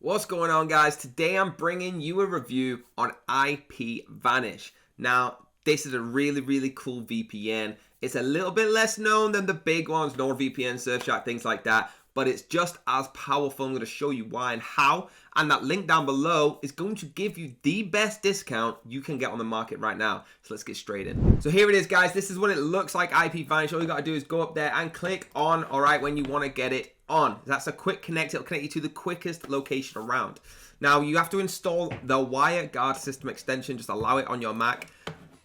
What's going on, guys? Today I'm bringing you a review on IPVanish. Now, this is a really cool VPN. It's a little bit less known than the big ones, Nord VPN, Surfshark, things like that, but it's just as powerful. I'm going to show you why and how, and that link down below is going to give you the best discount you can get on the market right now. So let's get straight in. So here it is, guys. This is what it looks like, IPVanish. All you got to do is go up there and click on, all right, when you want to get it on. That's a quick connect. It'll connect you to the quickest location around. Now, you have to install the WireGuard system extension. Just allow it on your Mac,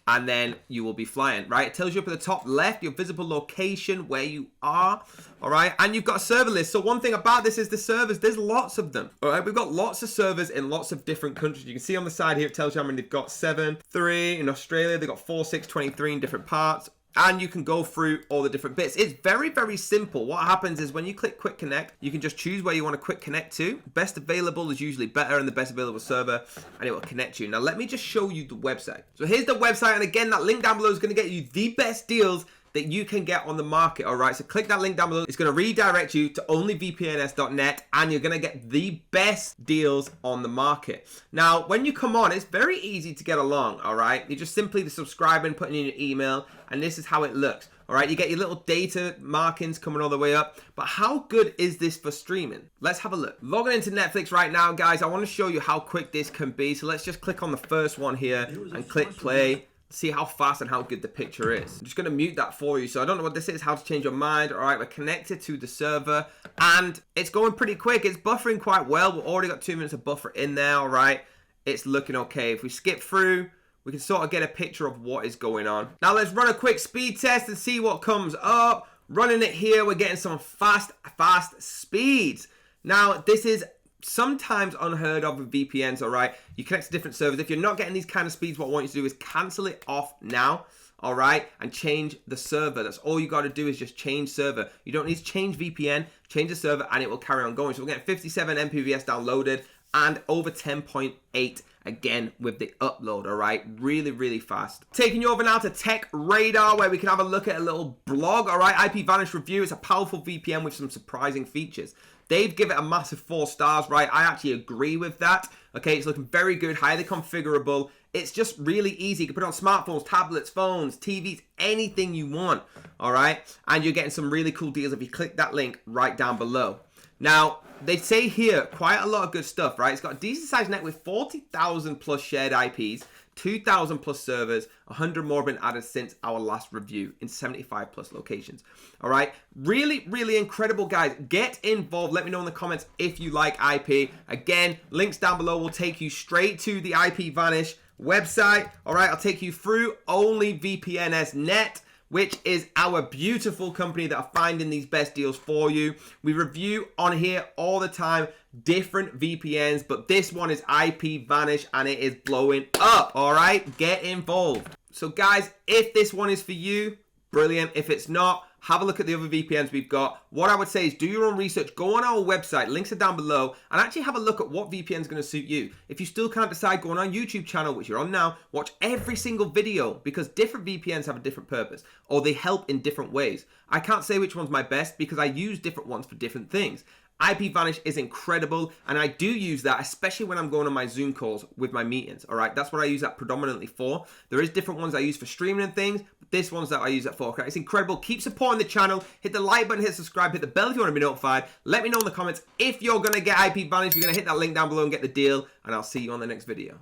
and then you will be flying, right? It tells you up at the top left your visible location, where you are, all right? And you've got a server list. So one thing about this is the servers, there's lots of them, all right? We've got lots of servers in lots of different countries. You can see on the side here, it tells you how many they've got. 7, 3 in Australia. They've got 4, 6, 23 in different parts. And you can go through all the different bits. It's very simple. What happens is when you click quick connect, you can just choose where you want to quick connect to. Best available is usually better, and the best available server, and it will connect you. Now let me just show you the website. So here's the website, and again, that link down below is going to get you the best deals that you can get on the market, all right? So click that link down below. It's going to redirect you to onlyvpns.net, and you're going to get the best deals on the market. Now, when you come on, it's very easy to get along, all right? You just simply subscribing, putting in your email, and this is how it looks, all right? You get your little data markings coming all the way up, but how good is this for streaming? Let's have a look. Logging into Netflix right now, guys. I want to show you how quick this can be. So let's just click on the first one here and click play. See how fast and how good the picture is. I'm just going to mute that for you. So I don't know what this is, how to change your mind. All right, we're connected to the server and it's going pretty quick. It's buffering quite well. We've already got 2 minutes of buffer in there. All right, it's looking okay. If we skip through, we can sort of get a picture of what is going on. Now let's run a quick speed test and see what comes up. Running it here, we're getting some fast speeds. Now this is sometimes unheard of with VPNs, all right? You connect to different servers. If you're not getting these kind of speeds, what I want you to do is cancel it off now, all right? And change the server. That's all you got to do is just change server. You don't need to change VPN, change the server, and it will carry on going. So we're getting 57 Mbps downloaded and over 10.8 again with the upload, all right? Really fast. Taking you over now to Tech Radar, where we can have a look at a little blog, all right? IPVanish Review. It's a powerful VPN with some surprising features. They've given it a massive 4 stars, right? I actually agree with that. Okay, it's looking very good, highly configurable. It's just really easy. You can put it on smartphones, tablets, phones, TVs, anything you want, all right? And you're getting some really cool deals if you click that link right down below. Now, they say here quite a lot of good stuff, right? It's got a decent sized net with 40,000 plus shared IPs, 2,000 plus servers, 100 more have been added since our last review in 75 plus locations. All right, really incredible, guys. Get involved. Let me know in the comments if you like IP. Again, links down below will take you straight to the IPVanish website. All right, I'll take you through onlyvpns.net, which is our beautiful company that are finding these best deals for you. We review on here all the time different VPNs, but this one is IPVanish and it is blowing up, all right? Get involved. So guys, if this one is for you, brilliant. If it's not, have a look at the other VPNs we've got. What I would say is do your own research. Go on our website, links are down below, and actually have a look at what VPN is going to suit you. If you still can't decide, go on our YouTube channel, which you're on now. Watch every single video because different VPNs have a different purpose or they help in different ways. I can't say which one's my best because I use different ones for different things. IPVanish is incredible, and I do use that, especially when I'm going on my Zoom calls with my meetings, all right? That's what I use that predominantly for. There is different ones I use for streaming and things, but this one's that I use that for, okay? It's incredible. Keep supporting the channel. Hit the like button, hit subscribe, hit the bell if you want to be notified. Let me know in the comments if you're going to get IPVanish. You're going to hit that link down below and get the deal, and I'll see you on the next video.